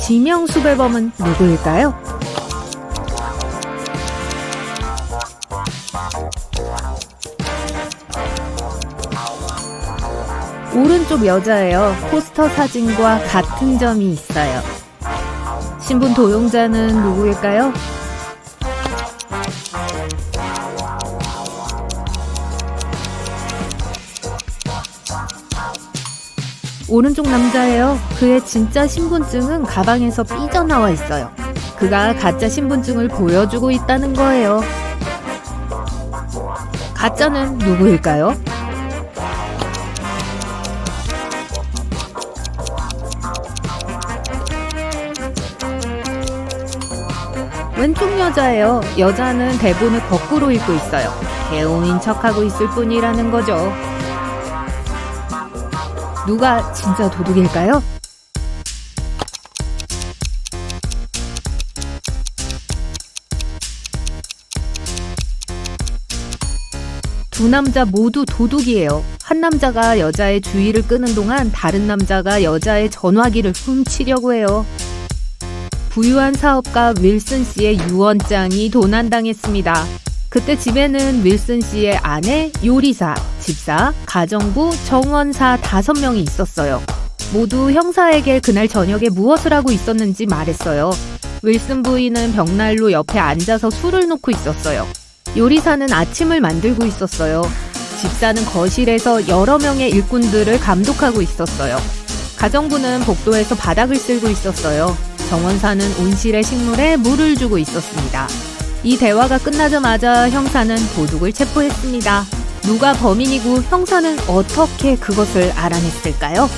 지명 수배범은 누구일까요? 오른쪽 여자예요. 포스터 사진과 같은 점이 있어요. 신분 도용자는 누구일까요? 오른쪽 남자예요. 그의 진짜 신분증은 가방에서 삐져나와 있어요. 그가 가짜 신분증을 보여주고 있다는 거예요. 가짜는 누구일까요? 왼쪽 여자예요. 여자는 대본을 거꾸로 읽고 있어요. 배우인 척하고 있을 뿐이라는 거죠. 누가 진짜 도둑일까요? 두 남자 모두 도둑이에요. 한 남자가 여자의 주의를 끄는 동안 다른 남자가 여자의 전화기를 훔치려고 해요. 부유한 사업가 윌슨 씨의 유언장이 도난당했습니다. 그때 집에는 윌슨 씨의 아내, 요리사, 집사, 가정부, 정원사 5명이 있었어요. 모두 형사에게 그날 저녁에 무엇을 하고 있었는지 말했어요. 윌슨 부인은 벽난로 옆에 앉아서 술을 놓고 있었어요. 요리사는 아침을 만들고 있었어요. 집사는 거실에서 여러 명의 일꾼들을 감독하고 있었어요. 가정부는 복도에서 바닥을 쓸고 있었어요. 정원사는 온실의 식물에 물을 주고 있었습니다. 이 대화가 끝나자마자 형사는 도둑을 체포했습니다. 누가 범인이고 형사는 어떻게 그것을 알아냈을까요?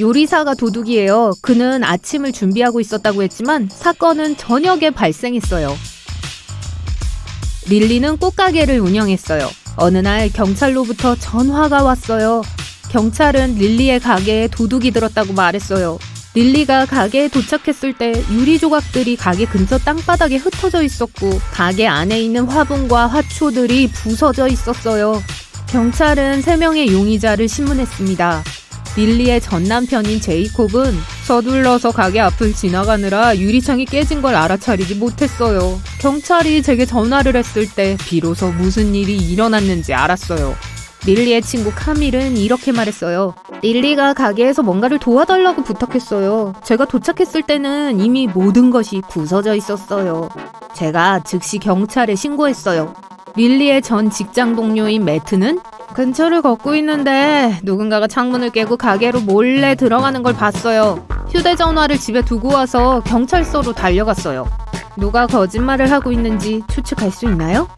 요리사가 도둑이에요. 그는 아침을 준비하고 있었다고 했지만 사건은 저녁에 발생했어요. 릴리는 꽃가게를 운영했어요. 어느 날 경찰로부터 전화가 왔어요. 경찰은 릴리의 가게에 도둑이 들었다고 말했어요. 릴리가 가게에 도착했을 때 유리 조각들이 가게 근처 땅바닥에 흩어져 있었고 가게 안에 있는 화분과 화초들이 부서져 있었어요. 경찰은 3명의 용의자를 신문했습니다. 릴리의 전 남편인 제이콥은 서둘러서 가게 앞을 지나가느라 유리창이 깨진 걸 알아차리지 못했어요. 경찰이 제게 전화를 했을 때 비로소 무슨 일이 일어났는지 알았어요. 릴리의 친구 카밀은 이렇게 말했어요. 릴리가 가게에서 뭔가를 도와달라고 부탁했어요. 제가 도착했을 때는 이미 모든 것이 부서져 있었어요. 제가 즉시 경찰에 신고했어요. 릴리의 전 직장 동료인 매트는 근처를 걷고 있는데 누군가가 창문을 깨고 가게로 몰래 들어가는 걸 봤어요. 휴대전화를 집에 두고 와서 경찰서로 달려갔어요. 누가 거짓말을 하고 있는지 추측할 수 있나요?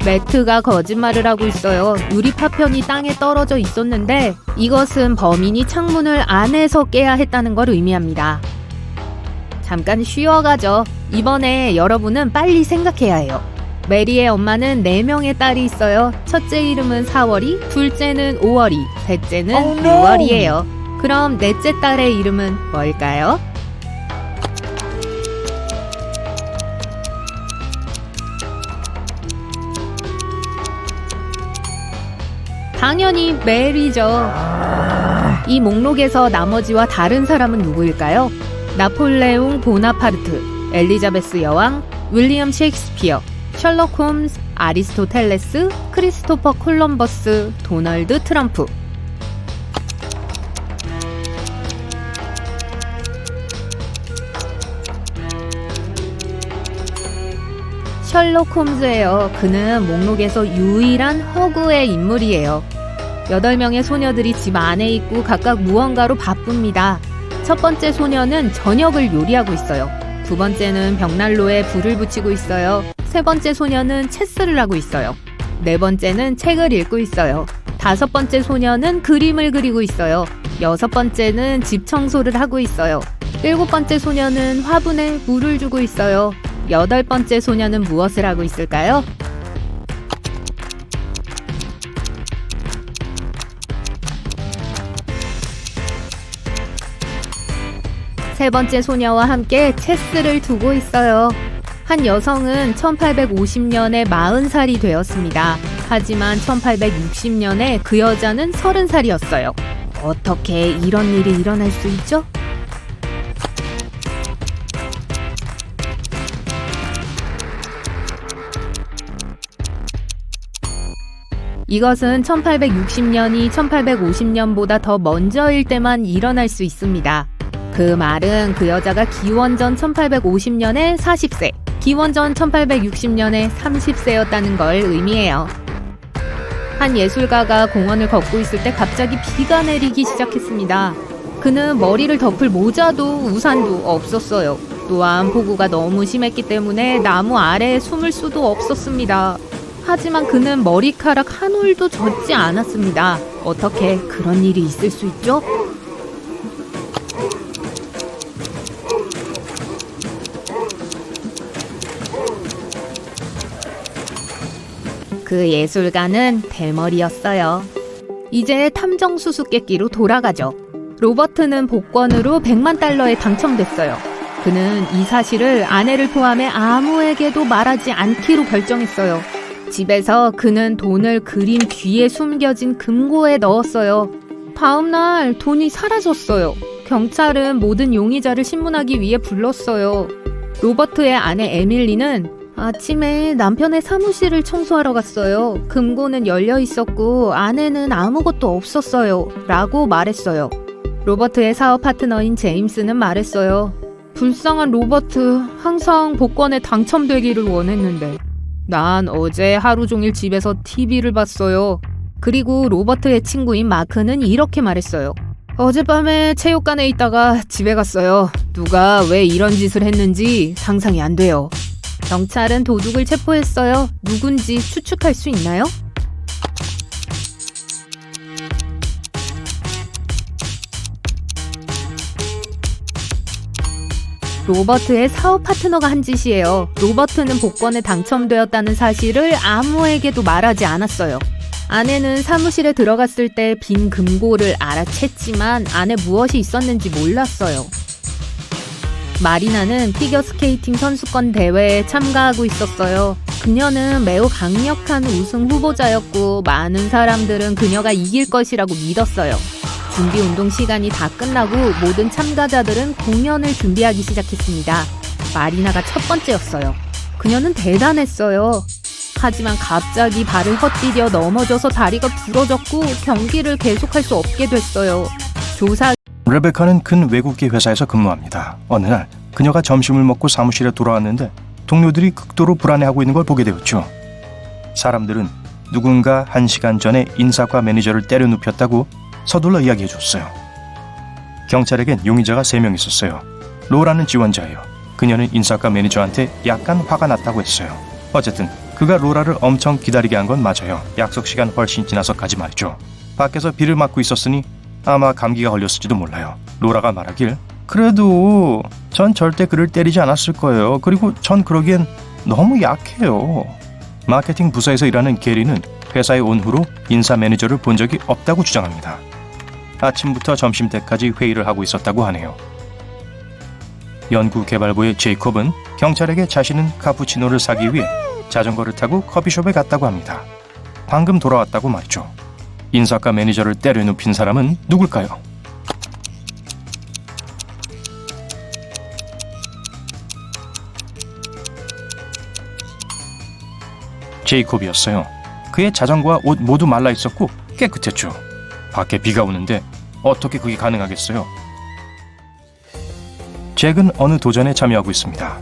매트가 거짓말을 하고 있어요. 유리 파편이 땅에 떨어져 있었는데 이것은 범인이 창문을 안에서 깨야 했다는 걸 의미합니다. 잠깐 쉬어가죠. 이번에 여러분은 빨리 생각해야 해요. 메리의 엄마는 4명의 딸이 있어요. 첫째 이름은 4월이, 둘째는 5월이, 셋째는 6월이에요. 그럼 넷째 딸의 이름은 뭘까요? 당연히 메리죠. 이 목록에서 나머지와 다른 사람은 누구일까요? 나폴레옹 보나파르트, 엘리자베스 여왕, 윌리엄 셰익스피어, 셜록 홈즈, 아리스토텔레스, 크리스토퍼 콜럼버스, 도널드 트럼프. 셜록 홈즈예요. 그는 목록에서 유일한 허구의 인물이에요. 8명의 소녀들이 집 안에 있고 각각 무언가로 바쁩니다. 첫 번째 소녀는 저녁을 요리하고 있어요. 두 번째는 벽난로에 불을 붙이고 있어요. 세 번째 소녀는 체스를 하고 있어요. 네 번째는 책을 읽고 있어요. 다섯 번째 소녀는 그림을 그리고 있어요. 여섯 번째는 집 청소를 하고 있어요. 일곱 번째 소녀는 화분에 물을 주고 있어요. 여덟 번째 소녀는 무엇을 하고 있을까요? 세 번째 소녀와 함께 체스를 두고 있어요. 한 여성은 1850년에 40살이 되었습니다. 하지만 1860년에 그 여자는 30살이었어요. 어떻게 이런 일이 일어날 수 있죠? 이것은 1860년이 1850년보다 더 먼저일 때만 일어날 수 있습니다. 그 말은 그 여자가 기원전 1850년에 40세, 기원전 1860년에 30세였다는 걸 의미해요. 한 예술가가 공원을 걷고 있을 때 갑자기 비가 내리기 시작했습니다. 그는 머리를 덮을 모자도 우산도 없었어요. 또한 폭우가 너무 심했기 때문에 나무 아래에 숨을 수도 없었습니다. 하지만 그는 머리카락 한 올도 젖지 않았습니다. 어떻게 그런 일이 있을 수 있죠? 그 예술가는 대머리였어요. 이제 탐정 수수께끼로 돌아가죠. 로버트는 복권으로 100만 달러에 당첨됐어요. 그는 이 사실을 아내를 포함해 아무에게도 말하지 않기로 결정했어요. 집에서 그는 돈을 그림 뒤에 숨겨진 금고에 넣었어요. 다음 날 돈이 사라졌어요. 경찰은 모든 용의자를 신문하기 위해 불렀어요. 로버트의 아내 에밀리는 아침에 남편의 사무실을 청소하러 갔어요. 금고는 열려 있었고 안에는 아무것도 없었어요. 라고 말했어요. 로버트의 사업 파트너인 제임스는 말했어요. 불쌍한 로버트, 항상 복권에 당첨되기를 원했는데. 난 어제 하루 종일 집에서 TV를 봤어요. 그리고 로버트의 친구인 마크는 이렇게 말했어요. 어젯밤에 체육관에 있다가 집에 갔어요. 누가 왜 이런 짓을 했는지 상상이 안 돼요. 경찰은 도둑을 체포했어요. 누군지 추측할 수 있나요? 로버트의 사업 파트너가 한 짓이에요. 로버트는 복권에 당첨되었다는 사실을 아무에게도 말하지 않았어요. 아내는 사무실에 들어갔을 때 빈 금고를 알아챘지만 안에 무엇이 있었는지 몰랐어요. 마리나는 피겨스케이팅 선수권 대회에 참가하고 있었어요. 그녀는 매우 강력한 우승 후보자였고 많은 사람들은 그녀가 이길 것이라고 믿었어요. 준비 운동 시간이 다 끝나고 모든 참가자들은 공연을 준비하기 시작했습니다. 마리나가 첫 번째였어요. 그녀는 대단했어요. 하지만 갑자기 발을 헛디뎌 넘어져서 다리가 부러졌고 경기를 계속할 수 없게 됐어요. 레베카는 큰 외국계 회사에서 근무합니다. 어느 날 그녀가 점심을 먹고 사무실에 돌아왔는데 동료들이 극도로 불안해하고 있는 걸 보게 되었죠. 사람들은 누군가 1시간 전에 인사과 매니저를 때려 눕혔다고 서둘러 이야기해줬어요. 경찰에겐 용의자가 3명 있었어요. 로라는 지원자예요. 그녀는 인사과 매니저한테 약간 화가 났다고 했어요. 어쨌든 그가 로라를 엄청 기다리게 한 건 맞아요. 약속 시간 훨씬 지나서까지 말이죠. 밖에서 비를 맞고 있었으니 아마 감기가 걸렸을지도 몰라요. 로라가 말하길, 그래도 전 절대 그를 때리지 않았을 거예요. 그리고 전 그러기엔 너무 약해요. 마케팅 부서에서 일하는 게리는 회사에 온 후로 인사 매니저를 본 적이 없다고 주장합니다. 아침부터 점심때까지 회의를 하고 있었다고 하네요. 연구개발부의 제이콥은 경찰에게 자신은 카푸치노를 사기 위해 자전거를 타고 커피숍에 갔다고 합니다. 방금 돌아왔다고 말이죠. 인사과 매니저를 때려 눕힌 사람은 누굴까요? 제이콥이었어요. 그의 자전거와 옷 모두 말라 있었고 깨끗했죠. 밖에 비가 오는데 어떻게 그게 가능하겠어요? 잭은 어느 도전에 참여하고 있습니다.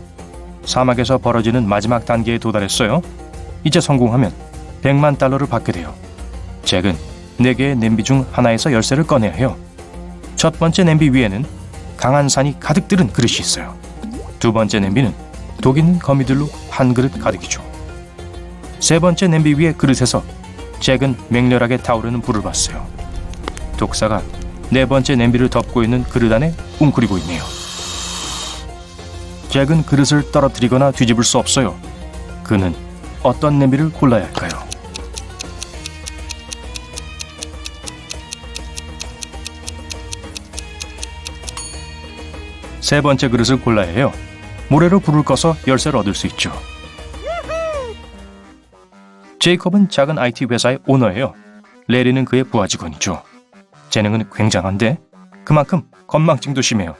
사막에서 벌어지는 마지막 단계에 도달했어요. 이제 성공하면 100만 달러를 받게 돼요. 잭은 4개의 냄비 중 하나에서 열쇠를 꺼내야 해요. 첫 번째 냄비 위에는 강한 산이 가득 들은 그릇이 있어요. 두 번째 냄비는 독 있는 거미들로 한 그릇 가득이죠. 세 번째 냄비 위의 그릇에서 잭은 맹렬하게 타오르는 불을 봤어요. 독사가 네 번째 냄비를 덮고 있는 그릇 안에 웅크리고 있네요. 잭은 그릇을 떨어뜨리거나 뒤집을 수 없어요. 그는 어떤 냄비를 골라야 할까요? 세 번째 그릇을 골라야 해요. 모래로 불을 꺼서 열쇠를 얻을 수 있죠. 제이콥은 작은 IT 회사의 오너예요. 레리는 그의 부하 직원이죠. 재능은 굉장한데 그만큼 건망증도 심해요.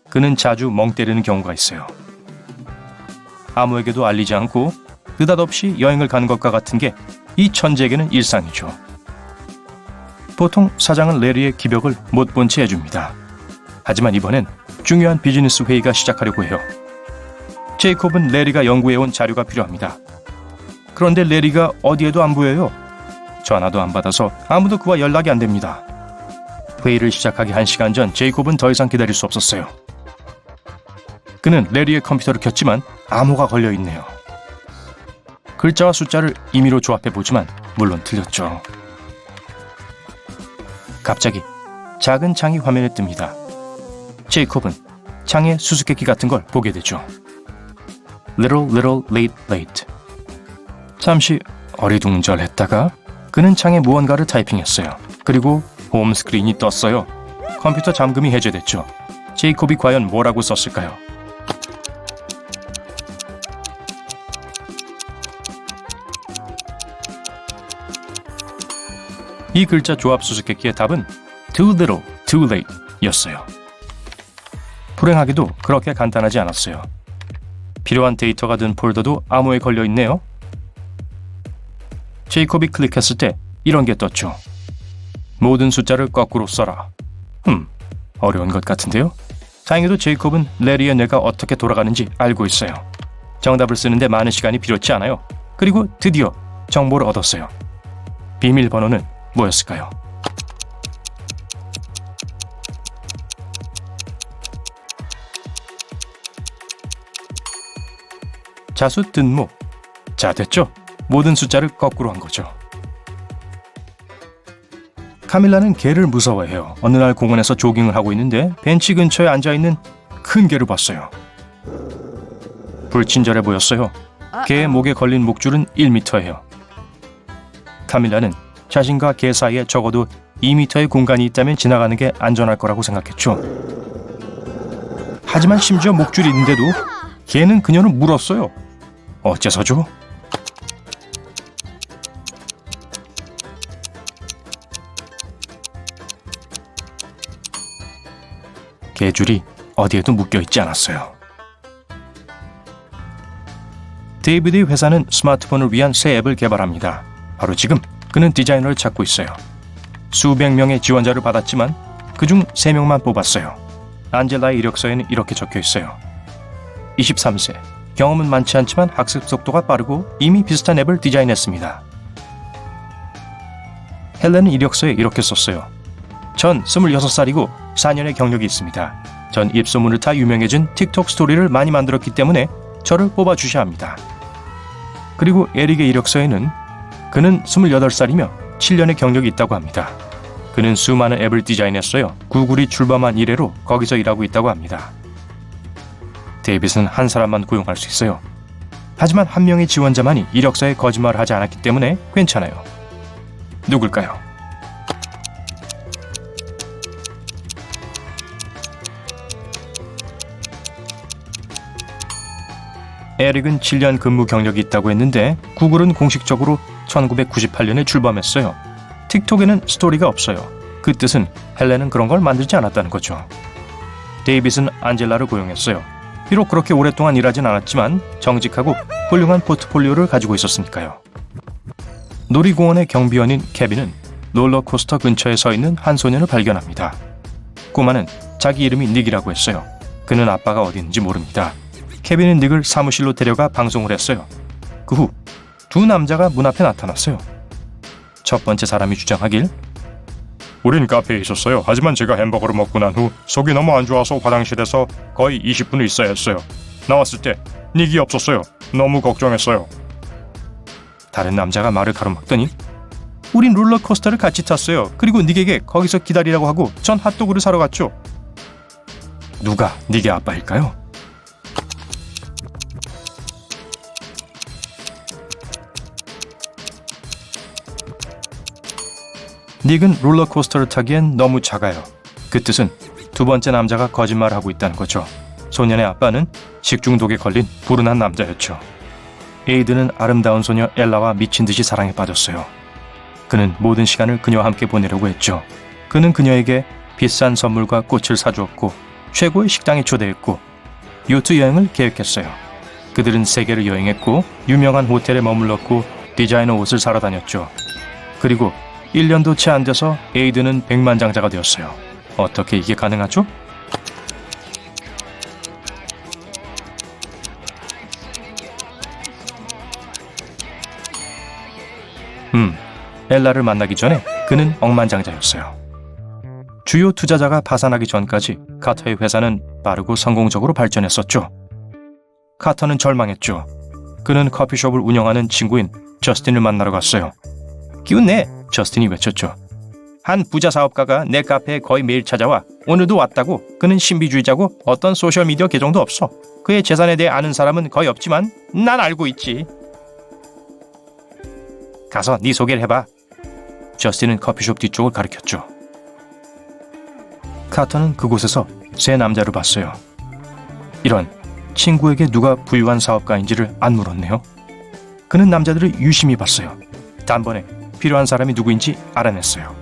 그는 자주 멍 때리는 경우가 있어요. 아무에게도 알리지 않고 느닷없이 여행을 가는 것과 같은 게 이 천재에게는 일상이죠. 보통 사장은 레리의 기벽을 못 본 채 해줍니다. 하지만 이번엔 중요한 비즈니스 회의가 시작하려고 해요. 제이콥은 레리가 연구해온 자료가 필요합니다. 그런데 레리가 어디에도 안 보여요. 전화도 안 받아서 아무도 그와 연락이 안 됩니다. 회의를 시작하기 1시간 전 제이콥은 더 이상 기다릴 수 없었어요. 그는 레리의 컴퓨터를 켰지만 암호가 걸려있네요. 글자와 숫자를 임의로 조합해보지만 물론 틀렸죠. 갑자기 작은 창이 화면에 뜹니다. 제이콥은 창에 수수께끼 같은 걸 보게 되죠. Little late late. 잠시 어리둥절했다가 그는 창에 무언가를 타이핑했어요. 그리고 홈 스크린이 떴어요. 컴퓨터 잠금이 해제됐죠. 제이콥이 과연 뭐라고 썼을까요? 이 글자 조합 수수께끼의 답은 too little, too late 였어요. 불행하게도 그렇게 간단하지 않았어요. 필요한 데이터가 든 폴더도 암호에 걸려있네요. 제이콥이 클릭했을 때 이런 게 떴죠. 모든 숫자를 거꾸로 써라. 어려운 것 같은데요? 다행히도 제이콥은 레리의 뇌가 어떻게 돌아가는지 알고 있어요. 정답을 쓰는데 많은 시간이 필요치 않아요. 그리고 드디어 정보를 얻었어요. 비밀번호는 뭐였을까요? 자수 뜬모. 자, 됐죠? 모든 숫자를 거꾸로 한 거죠. 카밀라는 개를 무서워해요. 어느 날 공원에서 조깅을 하고 있는데 벤치 근처에 앉아있는 큰 개를 봤어요. 불친절해 보였어요. 개의 목에 걸린 목줄은 1m예요. 카밀라는 자신과 개 사이에 적어도 2m의 공간이 있다면 지나가는 게 안전할 거라고 생각했죠. 하지만 심지어 목줄이 있는데도 개는 그녀를 물었어요. 어째서죠? 개줄이 어디에도 묶여있지 않았어요. 데이비드의 회사는 스마트폰을 위한 새 앱을 개발합니다. 바로 지금 그는 디자이너를 찾고 있어요. 수백 명의 지원자를 받았지만 그중 3명만 뽑았어요. 안젤라의 이력서에는 이렇게 적혀 있어요. 23세, 경험은 많지 않지만 학습 속도가 빠르고 이미 비슷한 앱을 디자인했습니다. 헬렌은 이력서에 이렇게 썼어요. 전 26살이고 4년의 경력이 있습니다. 전 입소문을 타 유명해진 틱톡 스토리를 많이 만들었기 때문에 저를 뽑아주셔야 합니다. 그리고 에릭의 이력서에는 그는 28살이며 7년의 경력이 있다고 합니다. 그는 수많은 앱을 디자인했어요. 구글이 출범한 이래로 거기서 일하고 있다고 합니다. 데이빗은 한 사람만 고용할 수 있어요. 하지만 한 명의 지원자만이 이력서에 거짓말을 하지 않았기 때문에 괜찮아요. 누굴까요? 에릭은 7년 근무 경력이 있다고 했는데 구글은 공식적으로 1998년에 출범했어요. 틱톡에는 스토리가 없어요. 그 뜻은 헬렌은 그런 걸 만들지 않았다는 거죠. 데이빗은 안젤라를 고용했어요. 비록 그렇게 오랫동안 일하진 않았지만 정직하고 훌륭한 포트폴리오를 가지고 있었으니까요. 놀이공원의 경비원인 케빈은 롤러코스터 근처에 서 있는 한 소년을 발견합니다. 꼬마는 자기 이름이 닉이라고 했어요. 그는 아빠가 어디 있는지 모릅니다. 케빈은 닉을 사무실로 데려가 방송을 했어요. 그 후 두 남자가 문 앞에 나타났어요. 첫 번째 사람이 주장하길, 우린 카페에 있었어요. 하지만 제가 햄버거를 먹고 난 후 속이 너무 안 좋아서 화장실에서 거의 20분을 있어야 했어요. 나왔을 때 닉이 없었어요. 너무 걱정했어요. 다른 남자가 말을 가로막더니, 우린 롤러코스터를 같이 탔어요. 그리고 닉에게 거기서 기다리라고 하고 전 핫도그를 사러 갔죠. 누가 닉의 아빠일까요? 닉은 롤러코스터를 타기엔 너무 작아요. 그 뜻은 두 번째 남자가 거짓말을 하고 있다는 거죠. 소년의 아빠는 식중독에 걸린 불운한 남자였죠. 에이드는 아름다운 소녀 엘라와 미친 듯이 사랑에 빠졌어요. 그는 모든 시간을 그녀와 함께 보내려고 했죠. 그는 그녀에게 비싼 선물과 꽃을 사주었고 최고의 식당에 초대했고 요트 여행을 계획했어요. 그들은 세계를 여행했고 유명한 호텔에 머물렀고 디자이너 옷을 사러 다녔죠. 그리고 1년도 채 안 돼서 에이드는 백만장자가 되었어요. 어떻게 이게 가능하죠? 엘라를 만나기 전에 그는 억만장자였어요. 주요 투자자가 파산하기 전까지 카터의 회사는 빠르고 성공적으로 발전했었죠. 카터는 절망했죠. 그는 커피숍을 운영하는 친구인 저스틴을 만나러 갔어요. 기운내! 저스틴이 외쳤죠. 한 부자 사업가가 내 카페에 거의 매일 찾아와. 오늘도 왔다고. 그는 신비주의자고 어떤 소셜미디어 계정도 없어. 그의 재산에 대해 아는 사람은 거의 없지만 난 알고 있지. 가서 네 소개를 해봐. 저스틴은 커피숍 뒤쪽을 가리켰죠. 카터는 그곳에서 세 남자를 봤어요. 이런, 친구에게 누가 부유한 사업가인지를 안 물었네요. 그는 남자들을 유심히 봤어요. 단번에 필요한 사람이 누구인지 알아냈어요.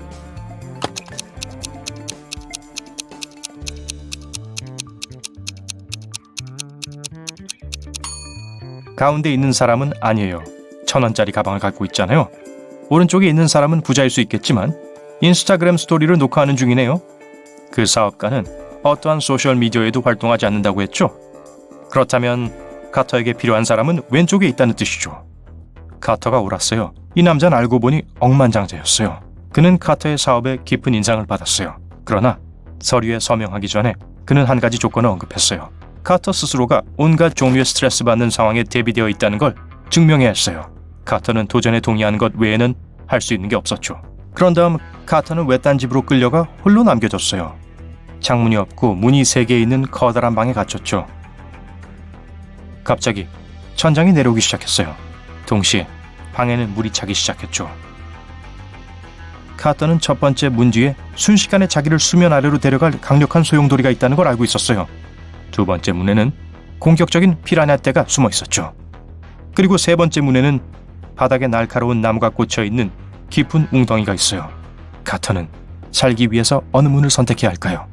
가운데 있는 사람은 아니에요. 1,000원짜리 가방을 갖고 있잖아요. 오른쪽에 있는 사람은 부자일 수 있겠지만 인스타그램 스토리를 녹화하는 중이네요. 그 사업가는 어떠한 소셜미디어에도 활동하지 않는다고 했죠. 그렇다면 카터에게 필요한 사람은 왼쪽에 있다는 뜻이죠. 카터가 옳았어요. 이 남자는 알고 보니 억만장자였어요. 그는 카터의 사업에 깊은 인상을 받았어요. 그러나 서류에 서명하기 전에 그는 한 가지 조건을 언급했어요. 카터 스스로가 온갖 종류의 스트레스 받는 상황에 대비되어 있다는 걸 증명해야 했어요. 카터는 도전에 동의하는 것 외에는 할 수 있는 게 없었죠. 그런 다음 카터는 외딴 집으로 끌려가 홀로 남겨졌어요. 창문이 없고 문이 3개 있는 커다란 방에 갇혔죠. 갑자기 천장이 내려오기 시작했어요. 동시에 방에는 물이 차기 시작했죠. 카터는 첫 번째 문 뒤에 순식간에 자기를 수면 아래로 데려갈 강력한 소용돌이가 있다는 걸 알고 있었어요. 두 번째 문에는 공격적인 피라냐 떼가 숨어 있었죠. 그리고 세 번째 문에는 바닥에 날카로운 나무가 꽂혀 있는 깊은 웅덩이가 있어요. 카터는 살기 위해서 어느 문을 선택해야 할까요?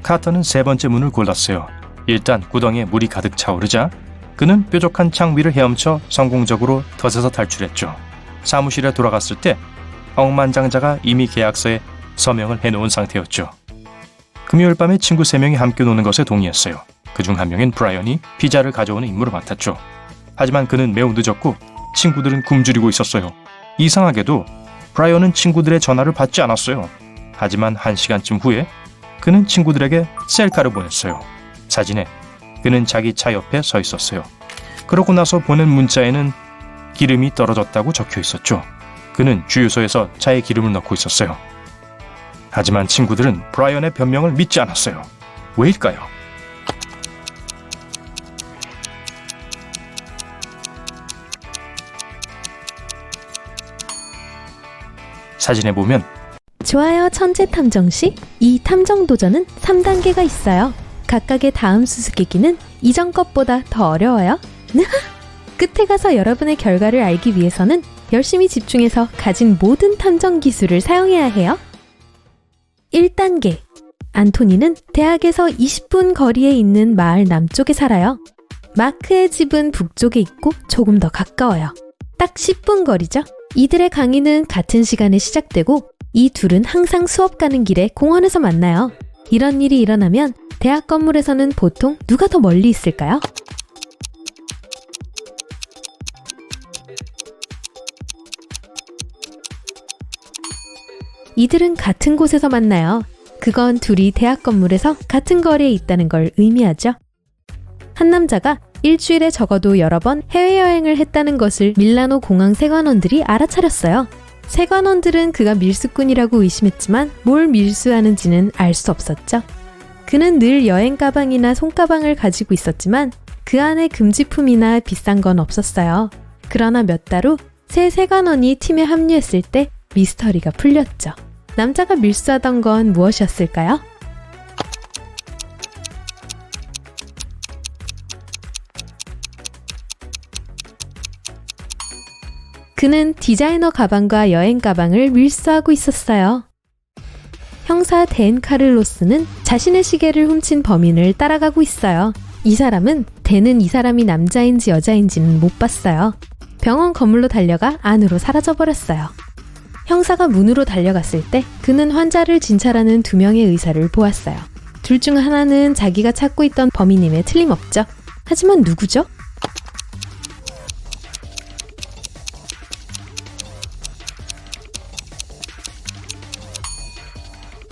카터는 세 번째 문을 골랐어요. 일단 구덩이에 물이 가득 차오르자 그는 뾰족한 창 위를 헤엄쳐 성공적으로 덫에서 탈출했죠. 사무실에 돌아갔을 때 억만장자가 이미 계약서에 서명을 해놓은 상태였죠. 금요일 밤에 친구 3명이 함께 노는 것에 동의했어요. 그중 한 명인 브라이언이 피자를 가져오는 임무를 맡았죠. 하지만 그는 매우 늦었고 친구들은 굶주리고 있었어요. 이상하게도 브라이언은 친구들의 전화를 받지 않았어요. 하지만 1시간쯤 후에 그는 친구들에게 셀카를 보냈어요. 사진에 그는 자기 차 옆에 서 있었어요. 그러고 나서 보낸 문자에는 기름이 떨어졌다고 적혀 있었죠. 그는 주유소에서 차에 기름을 넣고 있었어요. 하지만 친구들은 브라이언의 변명을 믿지 않았어요. 왜일까요? 사진에 보면 좋아요 천재 탐정씨, 이 탐정 도전은 3단계가 있어요. 각각의 다음 수수께끼는 이전 것보다 더 어려워요. 끝에 가서 여러분의 결과를 알기 위해서는 열심히 집중해서 가진 모든 탐정 기술을 사용해야 해요. 1단계. 안토니는 대학에서 20분 거리에 있는 마을 남쪽에 살아요. 마크의 집은 북쪽에 있고 조금 더 가까워요. 딱 10분 거리죠. 이들의 강의는 같은 시간에 시작되고 이 둘은 항상 수업 가는 길에 공원에서 만나요. 이런 일이 일어나면 대학 건물에서는 보통 누가 더 멀리 있을까요? 이들은 같은 곳에서 만나요. 그건 둘이 대학 건물에서 같은 거리에 있다는 걸 의미하죠. 한 남자가 일주일에 적어도 여러 번 해외여행을 했다는 것을 밀라노 공항 세관원들이 알아차렸어요. 세관원들은 그가 밀수꾼이라고 의심했지만 뭘 밀수하는지는 알 수 없었죠. 그는 늘 여행 가방이나 손가방을 가지고 있었지만 그 안에 금지품이나 비싼 건 없었어요. 그러나 몇 달 후 새 세관원이 팀에 합류했을 때 미스터리가 풀렸죠. 남자가 밀수하던 건 무엇이었을까요? 그는 디자이너 가방과 여행 가방을 밀수하고 있었어요. 형사 댄 카를로스는 자신의 시계를 훔친 범인을 따라가고 있어요. 이 사람은 댄은 이 사람이 남자인지 여자인지는 못 봤어요. 병원 건물로 달려가 안으로 사라져버렸어요. 형사가 문으로 달려갔을 때 그는 환자를 진찰하는 2명의 의사를 보았어요. 둘 중 하나는 자기가 찾고 있던 범인임에 틀림없죠. 하지만 누구죠?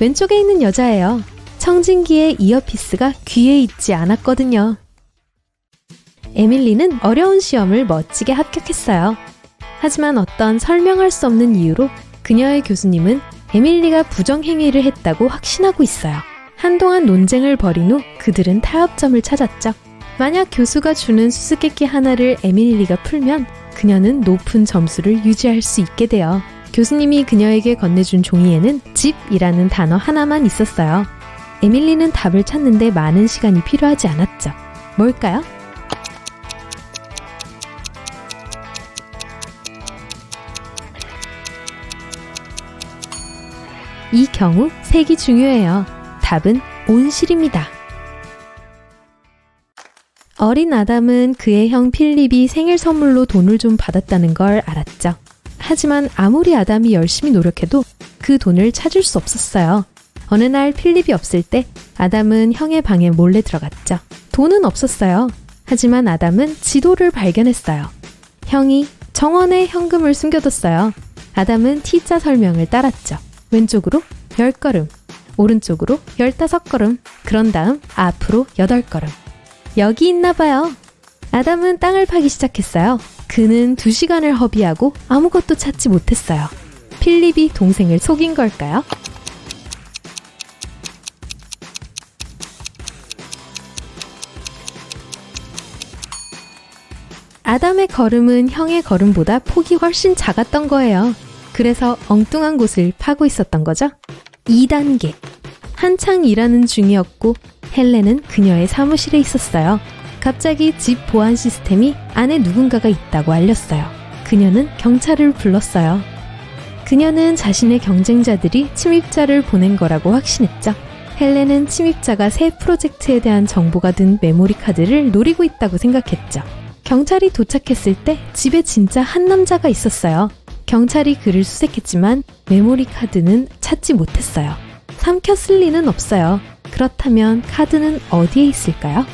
왼쪽에 있는 여자예요. 청진기의 이어피스가 귀에 있지 않았거든요. 에밀리는 어려운 시험을 멋지게 합격했어요. 하지만 어떤 설명할 수 없는 이유로 그녀의 교수님은 에밀리가 부정행위를 했다고 확신하고 있어요. 한동안 논쟁을 벌인 후 그들은 타협점을 찾았죠. 만약 교수가 주는 수수께끼 하나를 에밀리가 풀면 그녀는 높은 점수를 유지할 수 있게 돼요. 교수님이 그녀에게 건네준 종이에는 집이라는 단어 하나만 있었어요. 에밀리는 답을 찾는데 많은 시간이 필요하지 않았죠. 뭘까요? 이 경우 색이 중요해요. 답은 온실입니다. 어린 아담은 그의 형 필립이 생일 선물로 돈을 좀 받았다는 걸 알았죠. 하지만 아무리 아담이 열심히 노력해도 그 돈을 찾을 수 없었어요. 어느 날 필립이 없을 때 아담은 형의 방에 몰래 들어갔죠. 돈은 없었어요. 하지만 아담은 지도를 발견했어요. 형이 정원에 현금을 숨겨뒀어요. 아담은 T자 설명을 따랐죠. 왼쪽으로 10걸음, 오른쪽으로 15걸음, 그런 다음 앞으로 8걸음. 여기 있나봐요. 아담은 땅을 파기 시작했어요. 그는 2시간을 허비하고 아무것도 찾지 못했어요. 필립이 동생을 속인 걸까요? 아담의 걸음은 형의 걸음보다 폭이 훨씬 작았던 거예요. 그래서 엉뚱한 곳을 파고 있었던 거죠. 2단계. 한창 일하는 중이었고 헬렌은 그녀의 사무실에 있었어요. 갑자기 집 보안 시스템이 안에 누군가가 있다고 알렸어요. 그녀는 경찰을 불렀어요. 그녀는 자신의 경쟁자들이 침입자를 보낸 거라고 확신했죠. 헬렌은 침입자가 새 프로젝트에 대한 정보가 든 메모리 카드를 노리고 있다고 생각했죠. 경찰이 도착했을 때 집에 진짜 한 남자가 있었어요. 경찰이 그를 수색했지만 메모리 카드는 찾지 못했어요. 삼켰을 리는 없어요. 그렇다면 카드는 어디에 있을까요?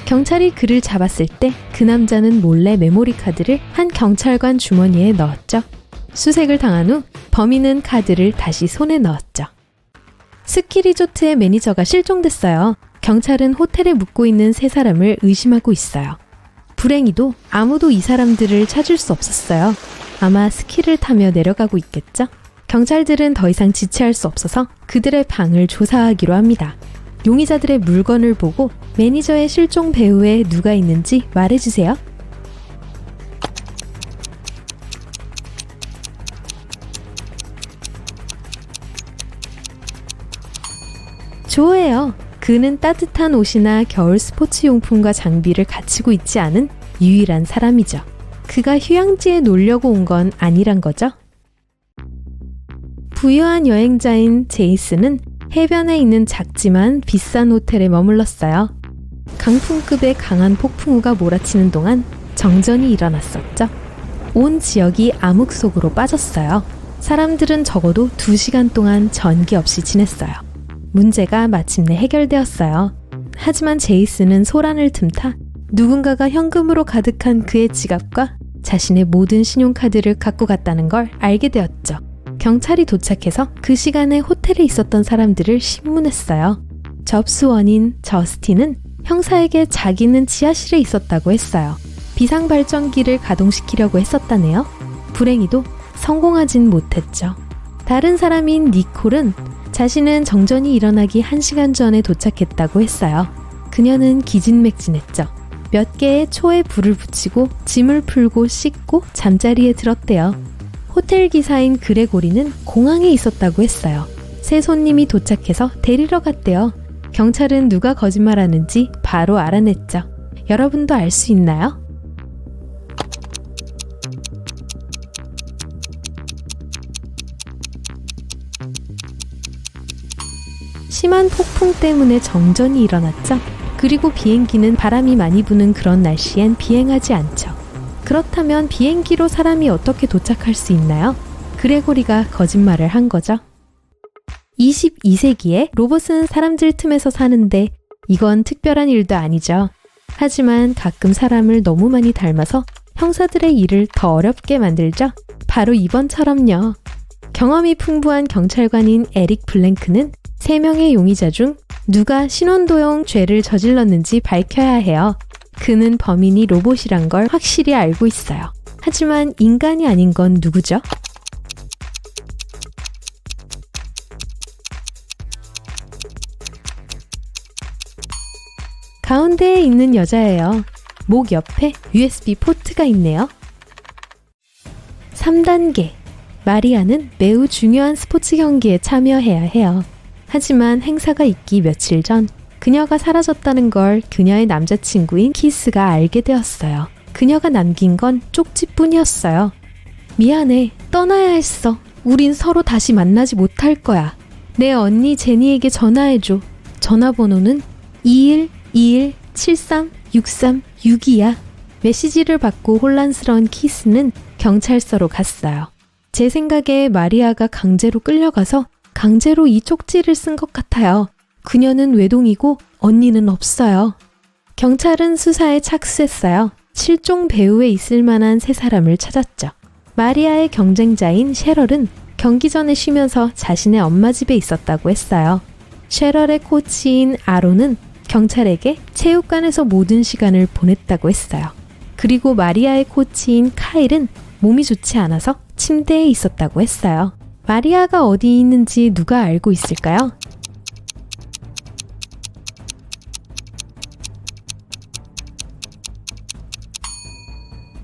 경찰이 그를 잡았을 때 그 남자는 몰래 메모리 카드를 한 경찰관 주머니에 넣었죠. 수색을 당한 후 범인은 카드를 다시 손에 넣었죠. 스키 리조트의 매니저가 실종됐어요. 경찰은 호텔에 묵고 있는 3사람을 의심하고 있어요. 불행히도 아무도 이 사람들을 찾을 수 없었어요. 아마 스키를 타며 내려가고 있겠죠? 경찰들은 더 이상 지체할 수 없어서 그들의 방을 조사하기로 합니다. 용의자들의 물건을 보고 매니저의 실종 배우에 누가 있는지 말해주세요. 조예요. 그는 따뜻한 옷이나 겨울 스포츠 용품과 장비를 갖추고 있지 않은 유일한 사람이죠. 그가 휴양지에 놀려고 온 건 아니란 거죠. 부유한 여행자인 제이슨은 해변에 있는 작지만 비싼 호텔에 머물렀어요. 강풍급의 강한 폭풍우가 몰아치는 동안 정전이 일어났었죠. 온 지역이 암흑 속으로 빠졌어요. 사람들은 적어도 2시간 동안 전기 없이 지냈어요. 문제가 마침내 해결되었어요. 하지만 제이슨은 소란을 틈타 누군가가 현금으로 가득한 그의 지갑과 자신의 모든 신용카드를 갖고 갔다는 걸 알게 되었죠. 경찰이 도착해서 그 시간에 호텔에 있었던 사람들을 신문했어요. 접수원인 저스틴은 형사에게 자기는 지하실에 있었다고 했어요. 비상발전기를 가동시키려고 했었다네요. 불행히도 성공하진 못했죠. 다른 사람인 니콜은 자신은 정전이 일어나기 1시간 전에 도착했다고 했어요. 그녀는 기진맥진했죠. 몇 개의 초에 불을 붙이고 짐을 풀고 씻고 잠자리에 들었대요. 호텔 기사인 그레고리는 공항에 있었다고 했어요. 새 손님이 도착해서 데리러 갔대요. 경찰은 누가 거짓말하는지 바로 알아냈죠. 여러분도 알 수 있나요? 심한 폭풍 때문에 정전이 일어났죠. 그리고 비행기는 바람이 많이 부는 그런 날씨엔 비행하지 않죠. 그렇다면 비행기로 사람이 어떻게 도착할 수 있나요? 그레고리가 거짓말을 한 거죠. 22세기에 로봇은 사람들 틈에서 사는데 이건 특별한 일도 아니죠. 하지만 가끔 사람을 너무 많이 닮아서 형사들의 일을 더 어렵게 만들죠. 바로 이번처럼요. 경험이 풍부한 경찰관인 에릭 블랭크는 3명의 용의자 중 누가 신원도용 죄를 저질렀는지 밝혀야 해요. 그는 범인이 로봇이란 걸 확실히 알고 있어요. 하지만 인간이 아닌 건 누구죠? 가운데에 있는 여자예요. 목 옆에 USB 포트가 있네요. 3단계. 마리아는 매우 중요한 스포츠 경기에 참여해야 해요. 하지만 행사가 있기 며칠 전 그녀가 사라졌다는 걸 그녀의 남자친구인 키스가 알게 되었어요. 그녀가 남긴 건 쪽지뿐이었어요. 미안해, 떠나야 했어. 우린 서로 다시 만나지 못할 거야. 내 언니 제니에게 전화해줘. 전화번호는 2121-736362야. 메시지를 받고 혼란스러운 키스는 경찰서로 갔어요. 제 생각에 마리아가 강제로 끌려가서 강제로 이 쪽지를 쓴 것 같아요. 그녀는 외동이고 언니는 없어요. 경찰은 수사에 착수했어요. 실종 배후에 있을 만한 3사람을 찾았죠. 마리아의 경쟁자인 셰럴은 경기 전에 쉬면서 자신의 엄마 집에 있었다고 했어요. 셰럴의 코치인 아론은 경찰에게 체육관에서 모든 시간을 보냈다고 했어요. 그리고 마리아의 코치인 카일은 몸이 좋지 않아서 침대에 있었다고 했어요. 마리아가 어디 있는지 누가 알고 있을까요?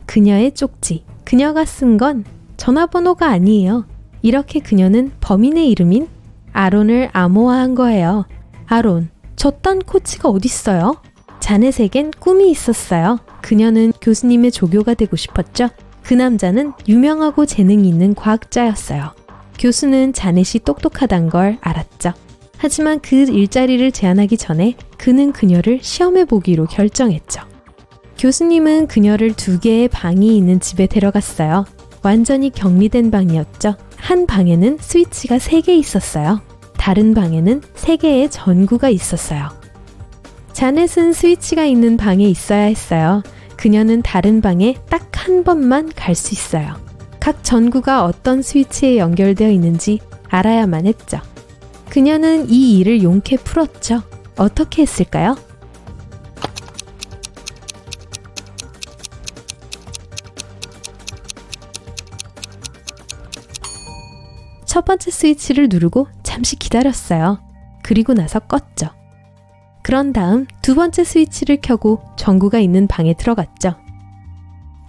그녀의 쪽지. 그녀가 쓴 건 전화번호가 아니에요. 이렇게 그녀는 범인의 이름인 아론을 암호화한 거예요. 아론, 저딴 코치가 어딨어요? 자넷에겐 꿈이 있었어요. 그녀는 교수님의 조교가 되고 싶었죠. 그 남자는 유명하고 재능이 있는 과학자였어요. 교수는 자넷이 똑똑하단 걸 알았죠. 하지만 그 일자리를 제안하기 전에 그는 그녀를 시험해보기로 결정했죠. 교수님은 그녀를 2개의 방이 있는 집에 데려갔어요. 완전히 격리된 방이었죠. 한 방에는 스위치가 3개 있었어요. 다른 방에는 3개의 전구가 있었어요. 자넷은 스위치가 있는 방에 있어야 했어요. 그녀는 다른 방에 딱 한 번만 갈 수 있어요. 각 전구가 어떤 스위치에 연결되어 있는지 알아야만 했죠. 그녀는 이 일을 용케 풀었죠. 어떻게 했을까요? 첫 번째 스위치를 누르고 잠시 기다렸어요. 그리고 나서 껐죠. 그런 다음 2번째 스위치를 켜고 전구가 있는 방에 들어갔죠.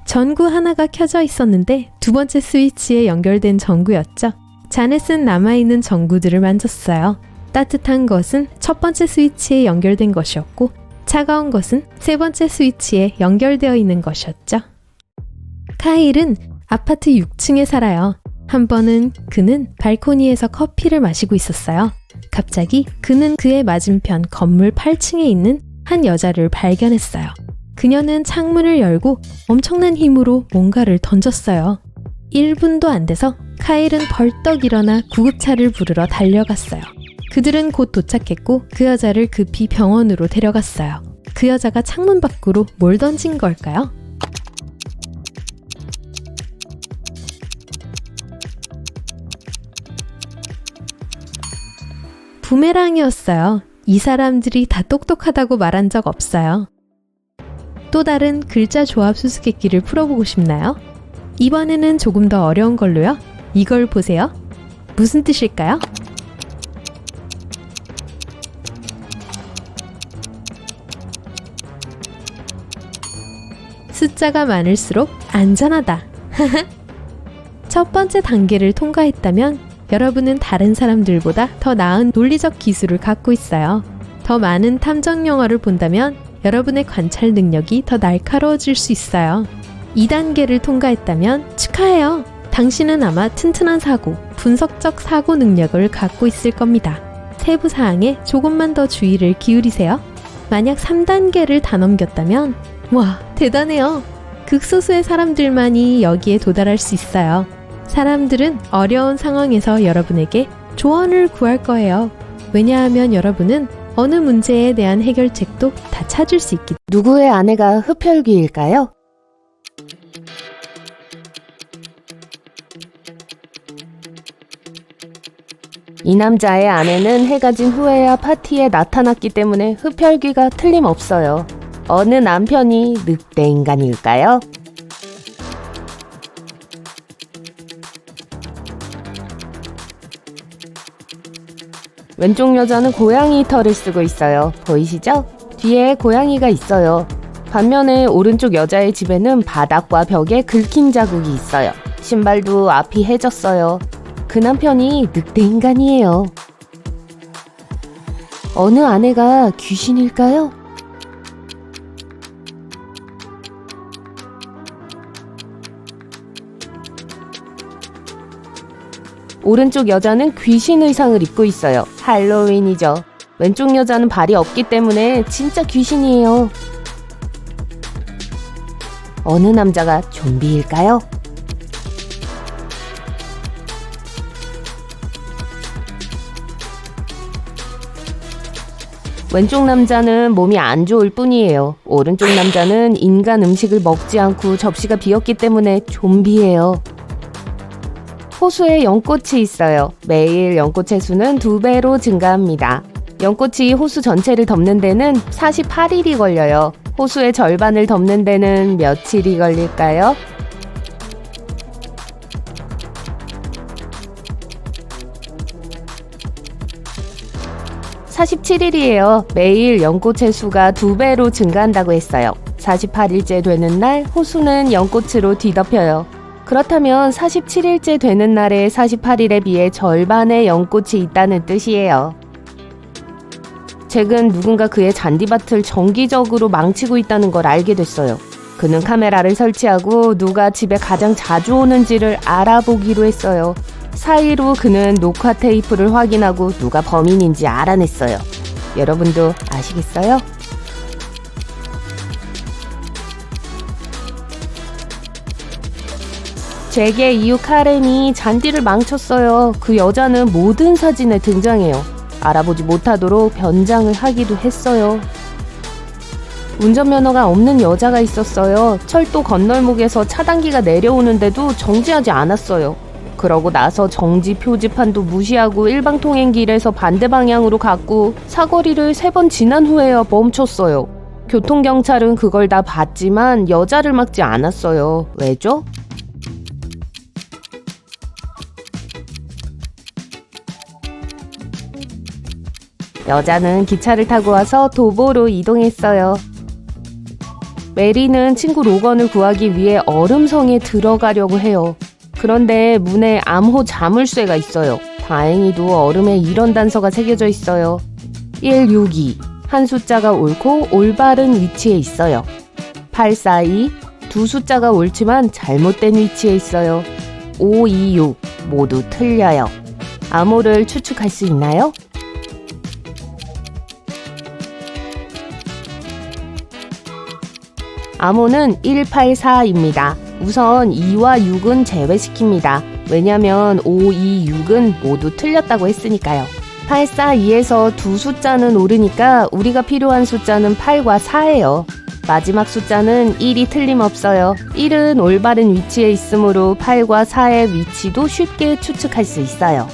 전구 하나가 켜져 있었는데 2번째 스위치에 연결된 전구였죠. 자넷은 남아있는 전구들을 만졌어요. 따뜻한 것은 첫 번째 스위치에 연결된 것이었고 차가운 것은 3번째 스위치에 연결되어 있는 것이었죠. 카일은 아파트 6층에 살아요. 한 번은 그는 발코니에서 커피를 마시고 있었어요. 갑자기 그는 그의 맞은편 건물 8층에 있는 한 여자를 발견했어요. 그녀는 창문을 열고 엄청난 힘으로 뭔가를 던졌어요. 1분도 안 돼서 카일은 벌떡 일어나 구급차를 부르러 달려갔어요. 그들은 곧 도착했고 그 여자를 급히 병원으로 데려갔어요. 그 여자가 창문 밖으로 뭘 던진 걸까요? 부메랑이었어요. 이 사람들이 다 똑똑하다고 말한 적 없어요. 또 다른 글자 조합 수수께끼를 풀어보고 싶나요? 이번에는 조금 더 어려운 걸로요. 이걸 보세요. 무슨 뜻일까요? 숫자가 많을수록 안전하다. 첫 번째 단계를 통과했다면 여러분은 다른 사람들보다 더 나은 논리적 기술을 갖고 있어요. 더 많은 탐정 영화를 본다면 여러분의 관찰 능력이 더 날카로워질 수 있어요. 2단계를 통과했다면 축하해요. 당신은 아마 튼튼한 사고, 분석적 사고 능력을 갖고 있을 겁니다. 세부 사항에 조금만 더 주의를 기울이세요. 만약 3단계를 다 넘겼다면 와, 대단해요. 극소수의 사람들만이 여기에 도달할 수 있어요. 사람들은 어려운 상황에서 여러분에게 조언을 구할 거예요. 왜냐하면 여러분은 어느 문제에 대한 해결책도 다 찾을 수 있기 때문에. 누구의 아내가 흡혈귀일까요? 이 남자의 아내는 해가 진 후에야 파티에 나타났기 때문에 흡혈귀가 틀림없어요. 어느 남편이 늑대 인간일까요? 왼쪽 여자는 고양이 털을 쓰고 있어요. 보이시죠? 뒤에 고양이가 있어요. 반면에 오른쪽 여자의 집에는 바닥과 벽에 긁힌 자국이 있어요. 신발도 앞이 해졌어요. 그 남편이 늑대 인간이에요. 어느 아내가 귀신일까요? 오른쪽 여자는 귀신 의상을 입고 있어요. 할로윈이죠. 왼쪽 여자는 발이 없기 때문에 진짜 귀신이에요. 어느 남자가 좀비일까요? 왼쪽 남자는 몸이 안 좋을 뿐이에요. 오른쪽 남자는 인간 음식을 먹지 않고 접시가 비었기 때문에 좀비예요. 호수에 연꽃이 있어요. 매일 연꽃의 수는 2배로 증가합니다. 연꽃이 호수 전체를 덮는 데는 48일이 걸려요. 호수의 절반을 덮는 데는 며칠이 걸릴까요? (47일이에요) 매일 연꽃의 수가 2배로 증가한다고 했어요. 48일째 되는 날 호수는 연꽃으로 뒤덮여요. 그렇다면 47일째 되는 날의 48일에 비해 절반의 연꽃이 있다는 뜻이에요. 잭은 누군가 그의 잔디밭을 정기적으로 망치고 있다는 걸 알게 됐어요. 그는 카메라를 설치하고 누가 집에 가장 자주 오는지를 알아보기로 했어요. 사이로 그는 녹화 테이프를 확인하고 누가 범인인지 알아냈어요. 여러분도 아시겠어요? 잭의 이웃 카렌이 잔디를 망쳤어요. 그 여자는 모든 사진에 등장해요. 알아보지 못하도록 변장을 하기도 했어요. 운전면허가 없는 여자가 있었어요. 철도 건널목에서 차단기가 내려오는데도 정지하지 않았어요. 그러고 나서 정지 표지판도 무시하고 일방통행길에서 반대 방향으로 갔고 사거리를 3번 지난 후에야 멈췄어요. 교통경찰은 그걸 다 봤지만 여자를 막지 않았어요. 왜죠? 여자는 기차를 타고 와서 도보로 이동했어요. 메리는 친구 로건을 구하기 위해 얼음성에 들어가려고 해요. 그런데 문에 암호 자물쇠가 있어요. 다행히도 얼음에 이런 단서가 새겨져 있어요. 162, 한 숫자가 옳고 올바른 위치에 있어요. 842, 두 숫자가 옳지만 잘못된 위치에 있어요. 526, 모두 틀려요. 암호를 추측할 수 있나요? 암호는 184입니다. 우선 2와 6은 제외시킵니다. 왜냐면 5, 2, 6은 모두 틀렸다고 했으니까요. 842에서 두 숫자는 옳으니까 우리가 필요한 숫자는 8과 4예요. 마지막 숫자는 1이 틀림없어요. 1은 올바른 위치에 있으므로 8과 4의 위치도 쉽게 추측할 수 있어요.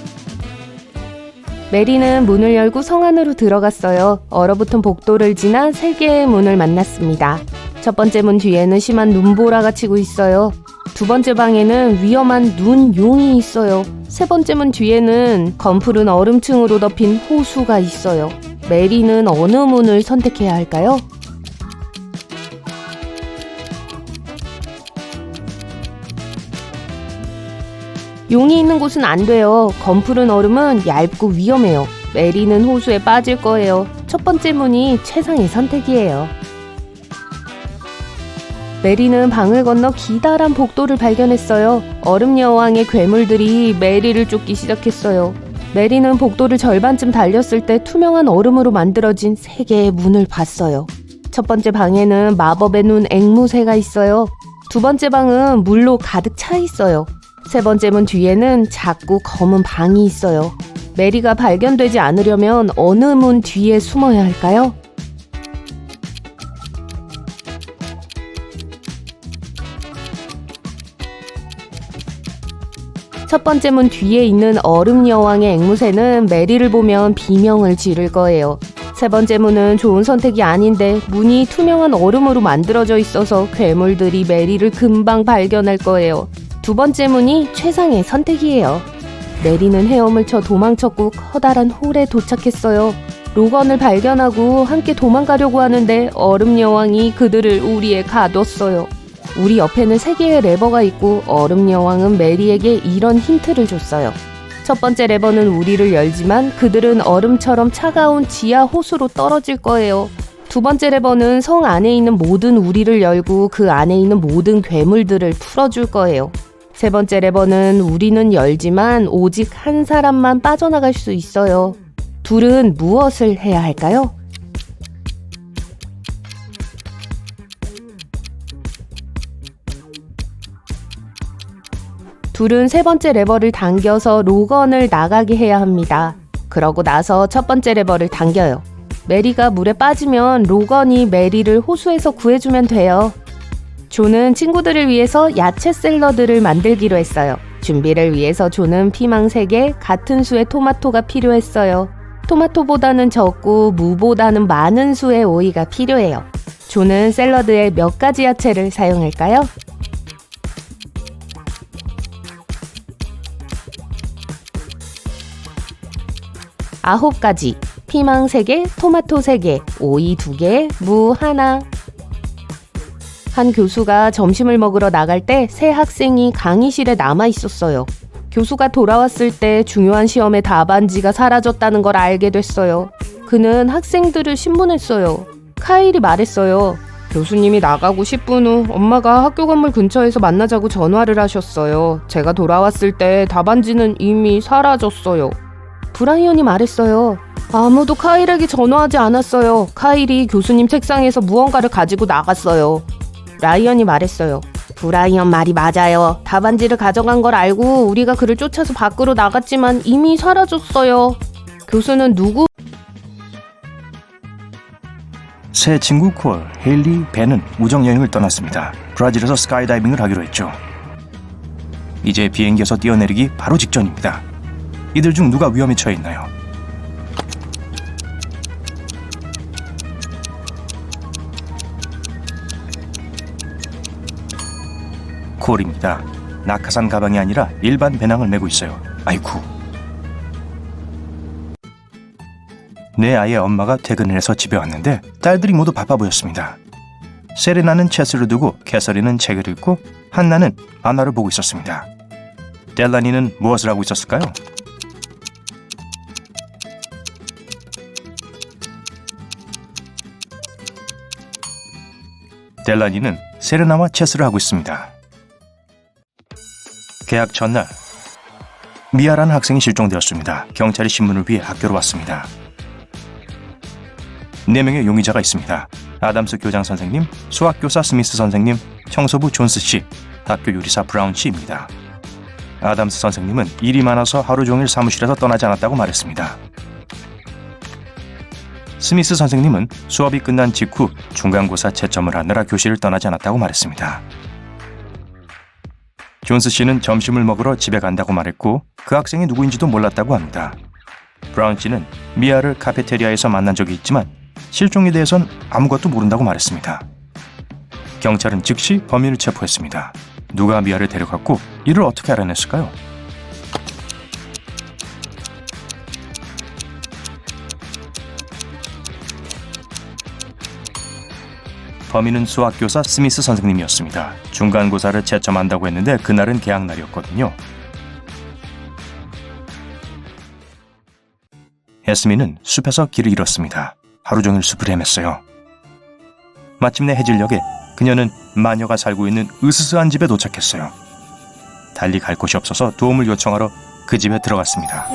메리는 문을 열고 성 안으로 들어갔어요. 얼어붙은 복도를 지나 3개의 문을 만났습니다. 첫 번째 문 뒤에는 심한 눈보라가 치고 있어요. 두 번째 방에는 위험한 눈용이 있어요. 세 번째 문 뒤에는 검푸른 얼음층으로 덮인 호수가 있어요. 메리는 어느 문을 선택해야 할까요? 용이 있는 곳은 안 돼요. 검푸른 얼음은 얇고 위험해요. 메리는 호수에 빠질 거예요. 첫 번째 문이 최상의 선택이에요. 메리는 방을 건너 기다란 복도를 발견했어요. 얼음 여왕의 괴물들이 메리를 쫓기 시작했어요. 메리는 복도를 절반쯤 달렸을 때 투명한 얼음으로 만들어진 3개의 문을 봤어요. 첫 번째 방에는 마법의 눈 앵무새가 있어요. 두 번째 방은 물로 가득 차 있어요. 세 번째 문 뒤에는 작고 검은 방이 있어요. 메리가 발견되지 않으려면 어느 문 뒤에 숨어야 할까요? 첫 번째 문 뒤에 있는 얼음 여왕의 앵무새는 메리를 보면 비명을 지를 거예요. 세 번째 문은 좋은 선택이 아닌데 문이 투명한 얼음으로 만들어져 있어서 괴물들이 메리를 금방 발견할 거예요. 두 번째 문이 최상의 선택이에요. 메리는 헤엄을 쳐 도망쳤고 커다란 홀에 도착했어요. 로건을 발견하고 함께 도망가려고 하는데 얼음 여왕이 그들을 우리에 가뒀어요. 우리 옆에는 3개의 레버가 있고 얼음 여왕은 메리에게 이런 힌트를 줬어요. 첫 번째 레버는 우리를 열지만 그들은 얼음처럼 차가운 지하 호수로 떨어질 거예요. 두 번째 레버는 성 안에 있는 모든 우리를 열고 그 안에 있는 모든 괴물들을 풀어줄 거예요. 세 번째 레버는 우리는 열지만 오직 한 사람만 빠져나갈 수 있어요. 둘은 무엇을 해야 할까요? 둘은 세 번째 레버를 당겨서 로건을 나가게 해야 합니다. 그러고 나서 첫 번째 레버를 당겨요. 메리가 물에 빠지면 로건이 메리를 호수에서 구해주면 돼요. 조는 친구들을 위해서 야채 샐러드를 만들기로 했어요. 준비를 위해서 조는 피망 3개, 같은 수의 토마토가 필요했어요. 토마토보다는 적고 무보다는 많은 수의 오이가 필요해요. 조는 샐러드에 몇 가지 야채를 사용할까요? 9가지, 피망 3개, 토마토 3개, 오이 2개, 무 1. 한 교수가 점심을 먹으러 나갈 때 세 학생이 강의실에 남아 있었어요. 교수가 돌아왔을 때 중요한 시험의 답안지가 사라졌다는 걸 알게 됐어요. 그는 학생들을 신문했어요. 카일이 말했어요. 교수님이 나가고 10분 후 엄마가 학교 건물 근처에서 만나자고 전화를 하셨어요. 제가 돌아왔을 때 답안지는 이미 사라졌어요. 브라이언이 말했어요. 아무도 카일에게 전화하지 않았어요. 카일이 교수님 책상에서 무언가를 가지고 나갔어요. 라이언이 말했어요. 브라이언 말이 맞아요. 답안지를 가져간 걸 알고 우리가 그를 쫓아서 밖으로 나갔지만 이미 사라졌어요. 교수는 누구? 새 친구 콜, 헤일리, 벤은 우정여행을 떠났습니다. 브라질에서 스카이다이빙을 하기로 했죠. 이제 비행기에서 뛰어내리기 바로 직전입니다. 이들 중 누가 위험에 처해 있나요? 콜입니다. 낙하산 가방이 아니라 일반 배낭을 메고 있어요. 아이쿠. 내 아이의 엄마가 퇴근을 해서 집에 왔는데 딸들이 모두 바빠 보였습니다. 세레나는 체스를 두고 캐서린은 책을 읽고 한나는 아나를 보고 있었습니다. 델라니는 무엇을 하고 있었을까요? 델라니는 세레나와 체스를 하고 있습니다. 개학 전날, 미아라는 학생이 실종되었습니다. 경찰이 신문을 위해 학교로 왔습니다. 4명의 용의자가 있습니다. 아담스 교장 선생님, 수학교사 스미스 선생님, 청소부 존스 씨, 학교 요리사 브라운 씨입니다. 아담스 선생님은 일이 많아서 하루 종일 사무실에서 떠나지 않았다고 말했습니다. 스미스 선생님은 수업이 끝난 직후 중간고사 채점을 하느라 교실을 떠나지 않았다고 말했습니다. 존스 씨는 점심을 먹으러 집에 간다고 말했고 그 학생이 누구인지도 몰랐다고 합니다. 브라운 씨는 미아를 카페테리아에서 만난 적이 있지만 실종에 대해선 아무것도 모른다고 말했습니다. 경찰은 즉시 범인을 체포했습니다. 누가 미아를 데려갔고 이를 어떻게 알아냈을까요? 범인은 수학교사 스미스 선생님이었습니다. 중간고사를 채점한다고 했는데 그날은 개학날이었거든요. 에스미는 숲에서 길을 잃었습니다. 하루 종일 숲을 헤맸어요. 마침내 해질녘에 그녀는 마녀가 살고 있는 으스스한 집에 도착했어요. 달리 갈 곳이 없어서 도움을 요청하러 그 집에 들어갔습니다.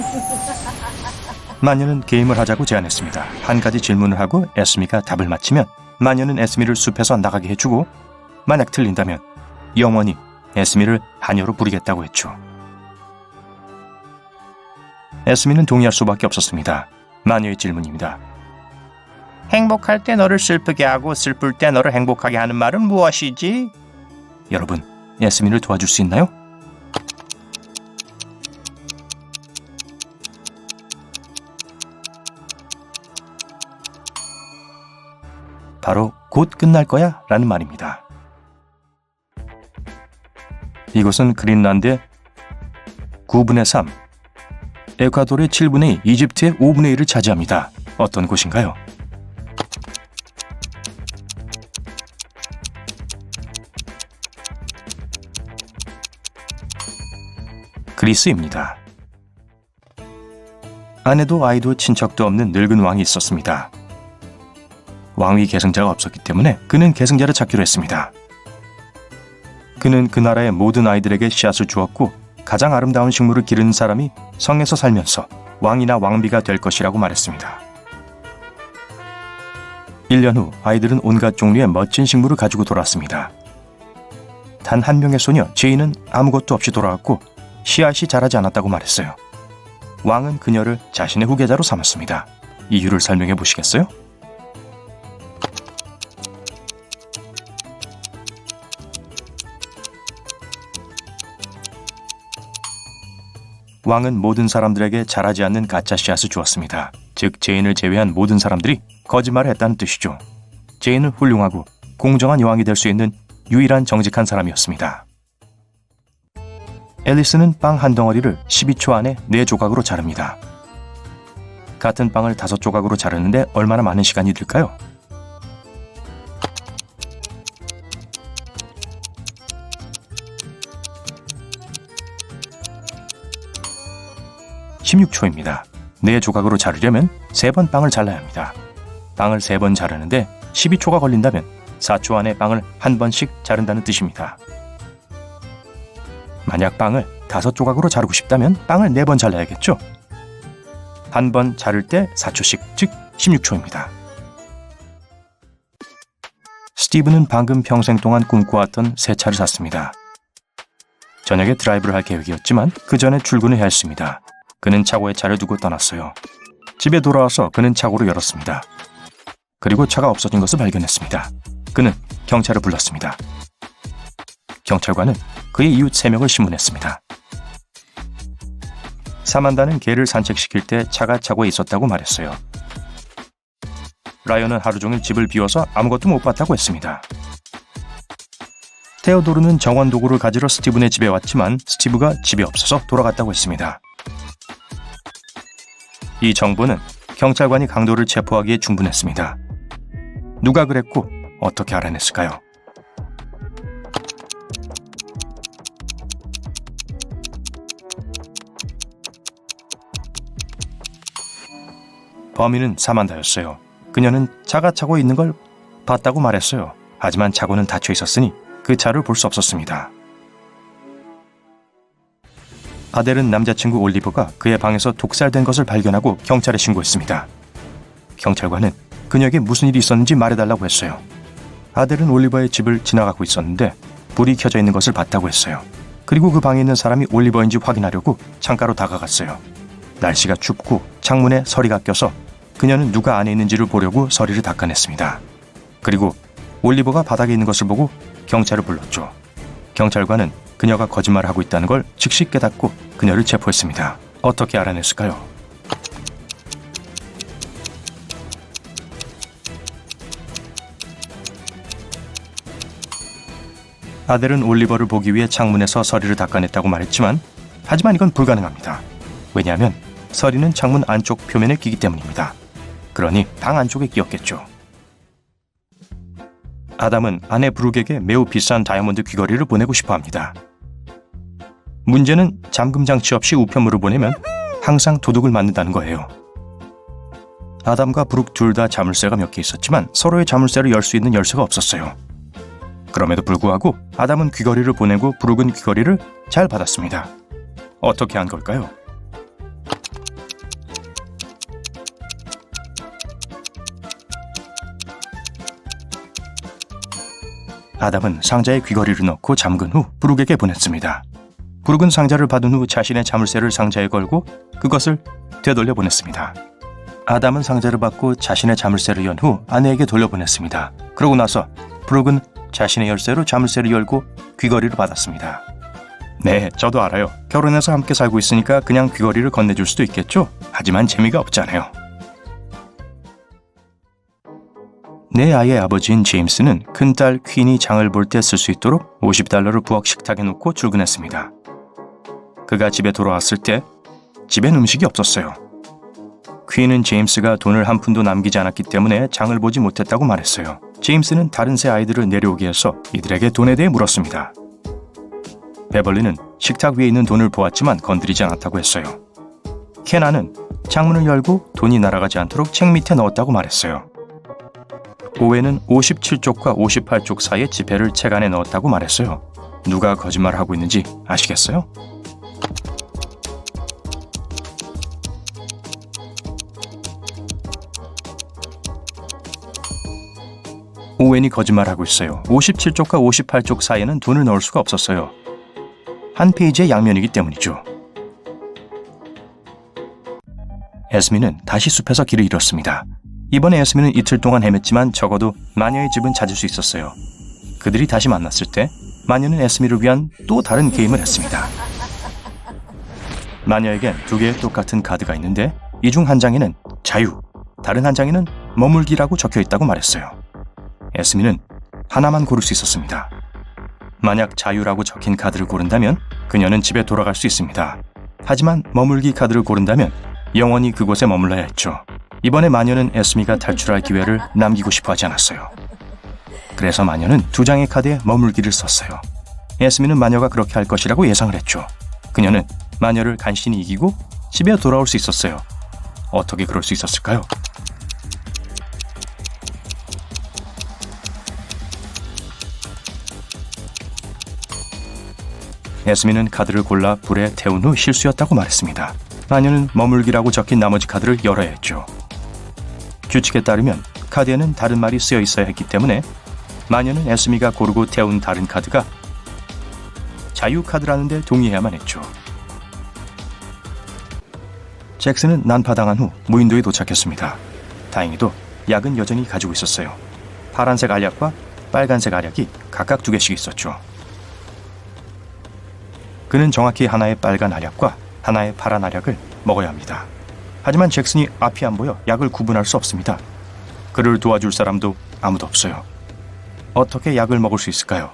마녀는 게임을 하자고 제안했습니다. 한 가지 질문을 하고 에스미가 답을 맞히면 마녀는 에스미를 숲에서 나가게 해주고, 만약 틀린다면 영원히 에스미를 하녀로 부리겠다고 했죠. 에스미는 동의할 수밖에 없었습니다. 마녀의 질문입니다. 행복할 때 너를 슬프게 하고 슬플 때 너를 행복하게 하는 말은 무엇이지? 여러분, 에스미를 도와줄 수 있나요? 바로 곧 끝날 거야 라는 말입니다. 이곳은 그린란드의 9분의 3, 에콰도르의 7분의 2, 이집트의 5분의 1을 차지합니다. 어떤 곳인가요? 그리스입니다. 아내도 아이도 친척도 없는 늙은 왕이 있었습니다. 왕위 계승자가 없었기 때문에 그는 계승자를 찾기로 했습니다. 그는 그 나라의 모든 아이들에게 씨앗을 주었고, 가장 아름다운 식물을 기르는 사람이 성에서 살면서 왕이나 왕비가 될 것이라고 말했습니다. 1년 후 아이들은 온갖 종류의 멋진 식물을 가지고 돌아왔습니다. 단 한 명의 소녀 제이는 아무것도 없이 돌아왔고 씨앗이 자라지 않았다고 말했어요. 왕은 그녀를 자신의 후계자로 삼았습니다. 이유를 설명해 보시겠어요? 왕은 모든 사람들에게 자라지 않는 가짜 씨앗을 주었습니다. 즉 제인을 제외한 모든 사람들이 거짓말을 했다는 뜻이죠. 제인은 훌륭하고 공정한 여왕이 될 수 있는 유일한 정직한 사람이었습니다. 앨리스는 빵 한 덩어리를 12초 안에 4조각으로 자릅니다. 같은 빵을 5조각으로 자르는데 얼마나 많은 시간이 들까요? (16초입니다) 4조각으로 자르려면 3번 빵을 잘라야 합니다. 빵을 3번 자르는데 12초가 걸린다면 4초 안에 빵을 한 번씩 자른다는 뜻입니다. 만약 빵을 5조각으로 자르고 싶다면 빵을 4번 잘라야겠죠? 한 번 자를 때 4초씩, 즉 16초입니다. 스티브는 방금 평생 동안 꿈꿔왔던 새 차를 샀습니다. 저녁에 드라이브를 할 계획이었지만 그 전에 출근을 해야 했습니다. 그는 차고에 차를 두고 떠났어요. 집에 돌아와서 그는 차고를 열었습니다. 그리고 차가 없어진 것을 발견했습니다. 그는 경찰을 불렀습니다. 경찰관은 그의 이웃 3명을 신문했습니다. 사만다는 개를 산책시킬 때 차가 차고에 있었다고 말했어요. 라이언은 하루 종일 집을 비워서 아무것도 못 봤다고 했습니다. 테오도르는 정원 도구를 가지러 스티븐의 집에 왔지만 스티브가 집에 없어서 돌아갔다고 했습니다. 이 정보는 경찰관이 강도를 체포하기에 충분했습니다. 누가 그랬고 어떻게 알아냈을까요? 범인은 사만다였어요. 그녀는 차가 차고 있는 걸 봤다고 말했어요. 하지만 차고는 닫혀 있었으니 그 차를 볼 수 없었습니다. 아델은 남자친구 올리버가 그의 방에서 독살된 것을 발견하고 경찰에 신고했습니다. 경찰관은 그녀에게 무슨 일이 있었는지 말해달라고 했어요. 아델은 올리버의 집을 지나가고 있었는데 불이 켜져 있는 것을 봤다고 했어요. 그리고 그 방에 있는 사람이 올리버인지 확인하려고 창가로 다가갔어요. 날씨가 춥고 창문에 서리가 껴서 그녀는 누가 안에 있는지를 보려고 서리를 닦아냈습니다. 그리고 올리버가 바닥에 있는 것을 보고 경찰을 불렀죠. 경찰관은 그녀가 거짓말을 하고 있다는 걸 즉시 깨닫고 그녀를 체포했습니다. 어떻게 알아냈을까요? 아델은 올리버를 보기 위해 창문에서 서리를 닦아냈다고 말했지만 하지만 이건 불가능합니다. 왜냐하면 서리는 창문 안쪽 표면에 끼기 때문입니다. 그러니 방 안쪽에 끼었겠죠. 아담은 아내 브룩에게 매우 비싼 다이아몬드 귀걸이를 보내고 싶어 합니다. 문제는 잠금 장치 없이 우편물을 보내면 항상 도둑을 맞는다는 거예요. 아담과 브룩 둘 다 자물쇠가 몇 개 있었지만 서로의 자물쇠를 열 수 있는 열쇠가 없었어요. 그럼에도 불구하고 아담은 귀걸이를 보내고 브룩은 귀걸이를 잘 받았습니다. 어떻게 한 걸까요? 아담은 상자에 귀걸이를 넣고 잠근 후 브룩에게 보냈습니다. 브룩은 상자를 받은 후 자신의 자물쇠를 상자에 걸고 그것을 되돌려 보냈습니다. 아담은 상자를 받고 자신의 자물쇠를 연 후 아내에게 돌려보냈습니다. 그러고 나서 브룩은 자신의 열쇠로 자물쇠를 열고 귀걸이를 받았습니다. 네, 저도 알아요. 결혼해서 함께 살고 있으니까 그냥 귀걸이를 건네줄 수도 있겠죠? 하지만 재미가 없잖아요. 내 아이의 아버지인 제임스는 큰딸 퀸이 장을 볼 때 쓸 수 있도록 $50를 부엌 식탁에 놓고 출근했습니다. 그가 집에 돌아왔을 때 집엔 음식이 없었어요. 퀸은 제임스가 돈을 한 푼도 남기지 않았기 때문에 장을 보지 못했다고 말했어요. 제임스는 다른 세 아이들을 내려오게 해서 이들에게 돈에 대해 물었습니다. 베벌리는 식탁 위에 있는 돈을 보았지만 건드리지 않았다고 했어요. 케나는 창문을 열고 돈이 날아가지 않도록 책 밑에 넣었다고 말했어요. 오웬은 57쪽과 58쪽 사이에 지폐를 책 안에 넣었다고 말했어요. 누가 거짓말을 하고 있는지 아시겠어요? 오웬이 거짓말하고 있어요. 57쪽과 58쪽 사이에는 돈을 넣을 수가 없었어요. 한 페이지의 양면이기 때문이죠. 에스미는 다시 숲에서 길을 잃었습니다. 이번에 에스미는 이틀 동안 헤맸지만 적어도 마녀의 집은 찾을 수 있었어요. 그들이 다시 만났을 때 마녀는 에스미를 위한 또 다른 게임을 했습니다. 마녀에겐 두 개의 똑같은 카드가 있는데 이 중 한 장에는 자유, 다른 한 장에는 머물기라고 적혀 있다고 말했어요. 에스미는 하나만 고를 수 있었습니다. 만약 자유라고 적힌 카드를 고른다면 그녀는 집에 돌아갈 수 있습니다. 하지만 머물기 카드를 고른다면 영원히 그곳에 머물러야 했죠. 이번에 마녀는 에스미가 탈출할 기회를 남기고 싶어 하지 않았어요. 그래서 마녀는 두 장의 카드에 머물기를 썼어요. 에스미는 마녀가 그렇게 할 것이라고 예상을 했죠. 그녀는 마녀를 간신히 이기고 집에 돌아올 수 있었어요. 어떻게 그럴 수 있었을까요? 에스미는 카드를 골라 불에 태운 후 실수였다고 말했습니다. 마녀는 머물기라고 적힌 나머지 카드를 열어야 했죠. 규칙에 따르면 카드에는 다른 말이 쓰여 있어야 했기 때문에 마녀는 에스미가 고르고 태운 다른 카드가 자유 카드라는 데 동의해야만 했죠. 잭슨은 난파당한 후 무인도에 도착했습니다. 다행히도 약은 여전히 가지고 있었어요. 파란색 알약과 빨간색 알약이 각각 2개씩 있었죠. 그는 정확히 하나의 빨간 알약과 하나의 파란 알약을 먹어야 합니다. 하지만 잭슨이 앞이 안 보여 약을 구분할 수 없습니다. 그를 도와줄 사람도 아무도 없어요. 어떻게 약을 먹을 수 있을까요?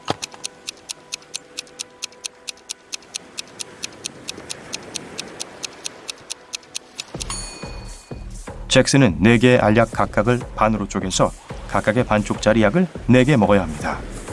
잭슨은 4개의 알약 각각을 반으로 쪼개서 각각의 반쪽짜리 약을 4개 먹어야 합니다.